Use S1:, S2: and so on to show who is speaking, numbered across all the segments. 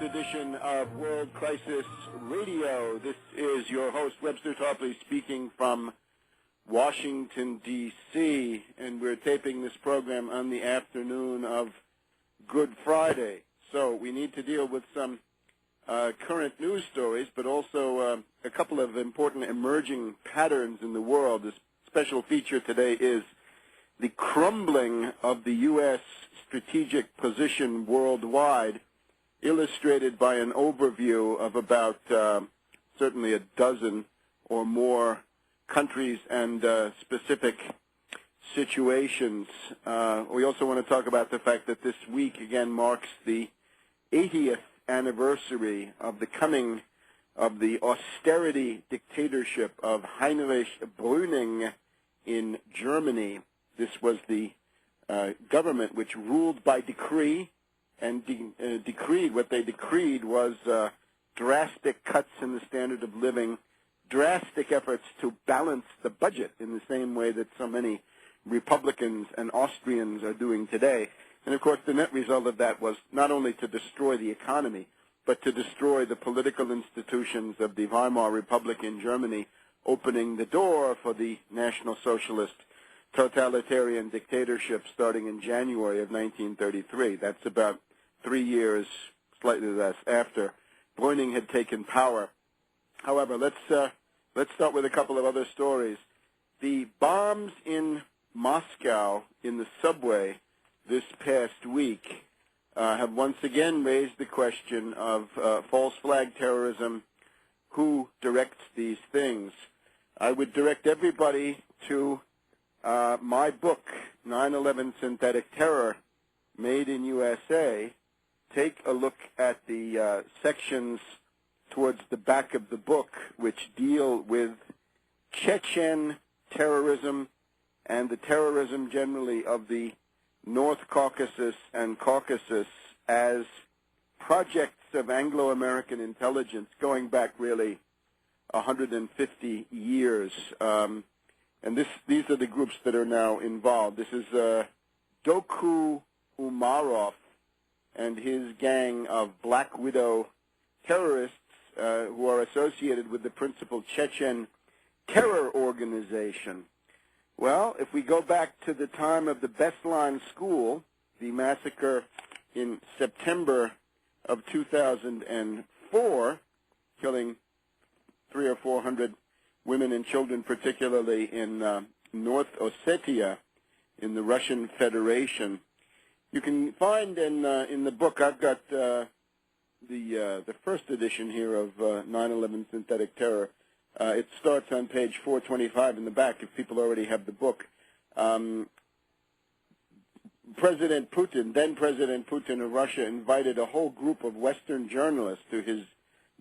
S1: edition of World Crisis Radio. This is your host, Webster Tarpley, speaking from Washington, D.C., and we're taping this program on the afternoon of Good Friday. So we need to deal with some current news stories, but also a couple of important emerging patterns in the world. This special feature today is the crumbling of the U.S. strategic position worldwide, illustrated by an overview of about certainly a dozen or more countries and specific situations. We also want to talk about the fact that this week again marks the 80th anniversary of the coming of the austerity dictatorship of Heinrich Brüning in Germany. This was the government which ruled by decree, and decreed, what they decreed was drastic cuts in the standard of living, drastic efforts to balance the budget in the same way that so many Republicans and Austrians are doing today. And, of course, the net result of that was not only to destroy the economy, but to destroy the political institutions of the Weimar Republic in Germany, opening the door for the National Socialist totalitarian dictatorship starting in January of 1933. That's about 3 years, slightly less, after Brüning had taken power. However, let's start with a couple of other stories. The bombs in Moscow in the subway this past week have once again raised the question of false flag terrorism. Who directs these things? I would direct everybody to my book, 9/11 Synthetic Terror, Made in USA. Take a look at the sections towards the back of the book which deal with Chechen terrorism and the terrorism generally of the North Caucasus and Caucasus as projects of Anglo-American intelligence going back really 150 years. And these are the groups that are now involved. This is Doku Umarov and his gang of Black Widow terrorists who are associated with the principal Chechen terror organization. Well, if we go back to the time of the Beslan School, the massacre in September of 2004, killing 300 or 400 women and children, particularly in North Ossetia in the Russian Federation. You can find in the book, I've got the first edition here of 9/11 Synthetic Terror. It starts on page 425 in the back if people already have the book. President Putin, then President Putin of Russia, invited a whole group of Western journalists to his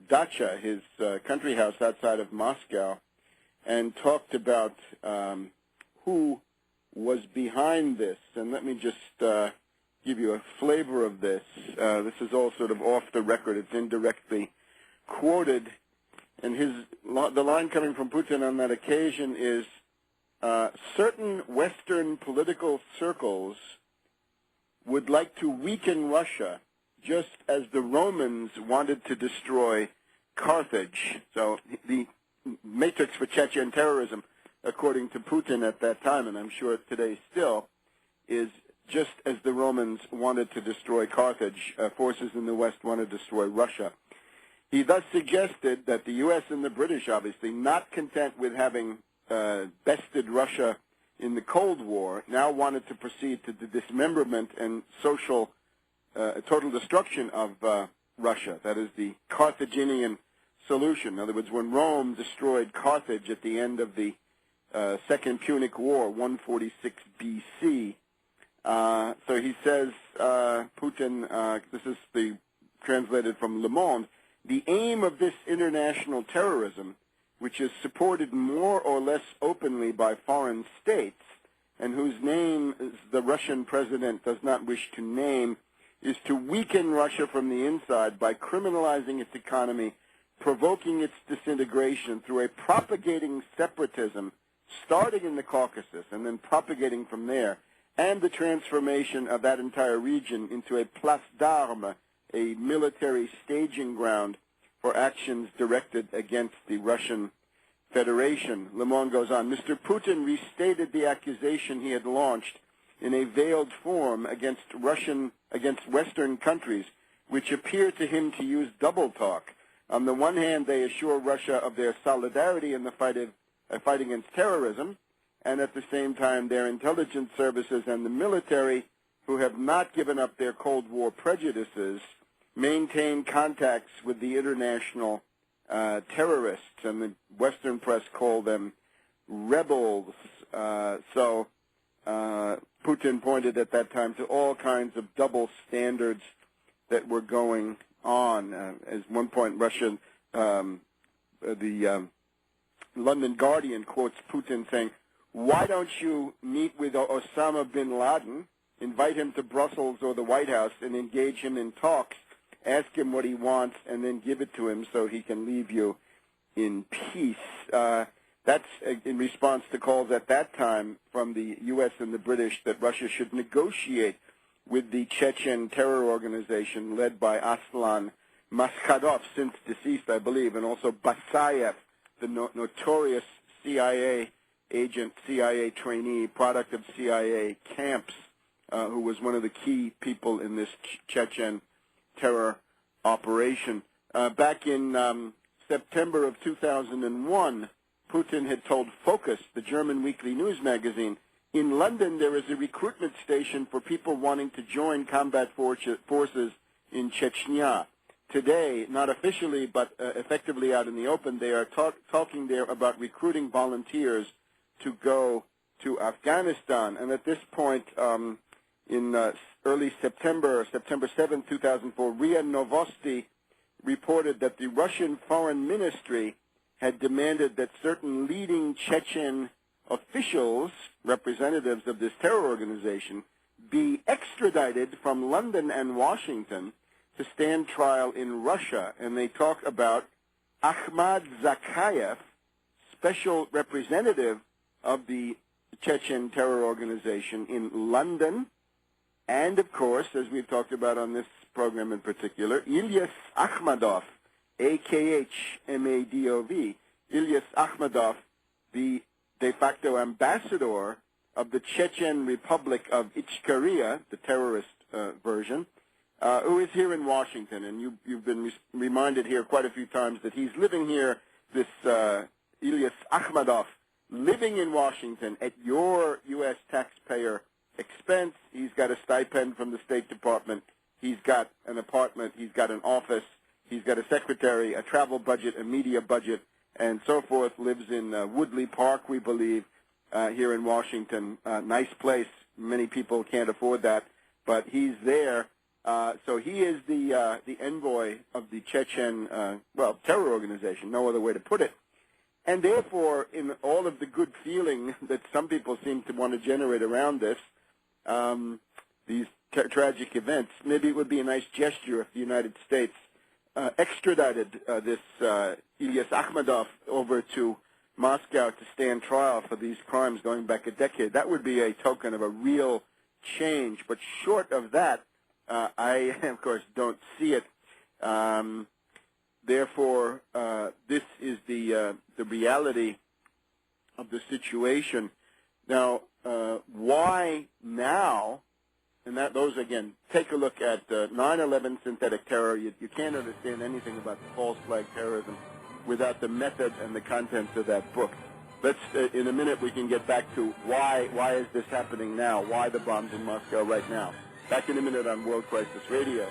S1: dacha, his country house outside of Moscow, and talked about who was behind this. And let me just give you a flavor of this. This is all sort of off the record. It's indirectly quoted. And the line coming from Putin on that occasion is, certain Western political circles would like to weaken Russia just as the Romans wanted to destroy Carthage. So the matrix for Chechen terrorism, according to Putin at that time, and I'm sure today still, is just as the Romans wanted to destroy Carthage, forces in the West want to destroy Russia. He thus suggested that the U.S. and the British, obviously, not content with having bested Russia in the Cold War, now wanted to proceed to the dismemberment and social total destruction of Russia. That is the Carthaginian solution. In other words, when Rome destroyed Carthage at the end of the Second Punic War, 146 B.C., so he says, Putin, this is translated from Le Monde, the aim of this international terrorism, which is supported more or less openly by foreign states, and whose name the Russian president does not wish to name, is to weaken Russia from the inside by criminalizing its economy, provoking its disintegration through a propagating separatism, starting in the Caucasus and then propagating from there, and the transformation of that entire region into a place d'armes a military staging ground for actions directed against the Russian Federation. Le Monde goes on, Mr. Putin restated the accusation he had launched in a veiled form against Western countries, which appear to him to use double talk. On the one hand, they assure Russia of their solidarity in the fight against terrorism, and at the same time, their intelligence services and the military, who have not given up their Cold War prejudices, maintain contacts with the international terrorists, and the Western press call them rebels. So Putin pointed at that time to all kinds of double standards that were going on. At one point, the London Guardian quotes Putin saying, "Why don't you meet with Osama bin Laden, invite him to Brussels or the White House and engage him in talks, ask him what he wants, and then give it to him so he can leave you in peace?" That's in response to calls at that time from the U.S. and the British that Russia should negotiate with the Chechen terror organization led by Aslan Maskadov, since deceased, I believe, and also Basayev, the notorious CIA agent, CIA trainee, product of CIA camps, who was one of the key people in this Chechen terror operation. Back in September of 2001, Putin had told Focus, the German weekly news magazine, in London there is a recruitment station for people wanting to join combat forces in Chechnya. Today, not officially but effectively out in the open, they are talking there about recruiting volunteers to go to Afghanistan. And at this point, in early September 7, 2004, RIA Novosti reported that the Russian Foreign Ministry had demanded that certain leading Chechen officials, representatives of this terror organization, be extradited from London and Washington to stand trial in Russia. And they talk about Ahmad Zakayev, special representative of the Chechen terror organization in London, and, of course, as we've talked about on this program in particular, Ilyas Akhmadov, A-K-H-M-A-D-O-V, Ilyas Akhmadov, the de facto ambassador of the Chechen Republic of Ichkeria, the terrorist version, who is here in Washington. And you've been reminded here quite a few times that he's living here, this Ilyas Akhmadov, living in Washington at your U.S. taxpayer expense. He's got a stipend from the State Department. He's got an apartment. He's got an office. He's got a secretary, a travel budget, a media budget, and so forth. Lives in Woodley Park, we believe, here in Washington. Nice place. Many people can't afford that, but he's there. So he is the envoy of the Chechen, terror organization, no other way to put it. And therefore, in all of the good feeling that some people seem to want to generate around this, these tragic events, maybe it would be a nice gesture if the United States extradited this Ilyas Akhmadov over to Moscow to stand trial for these crimes going back a decade. That would be a token of a real change. But short of that, I, of course, don't see it. Therefore, this is the reality of the situation. Now, why now? And those, again, take a look at 9/11 synthetic terror. You can't understand anything about false flag terrorism without the method and the contents of that book. Let's, in a minute, we can get back to why is this happening now? Why the bombs in Moscow right now? Back in a minute on World Crisis Radio.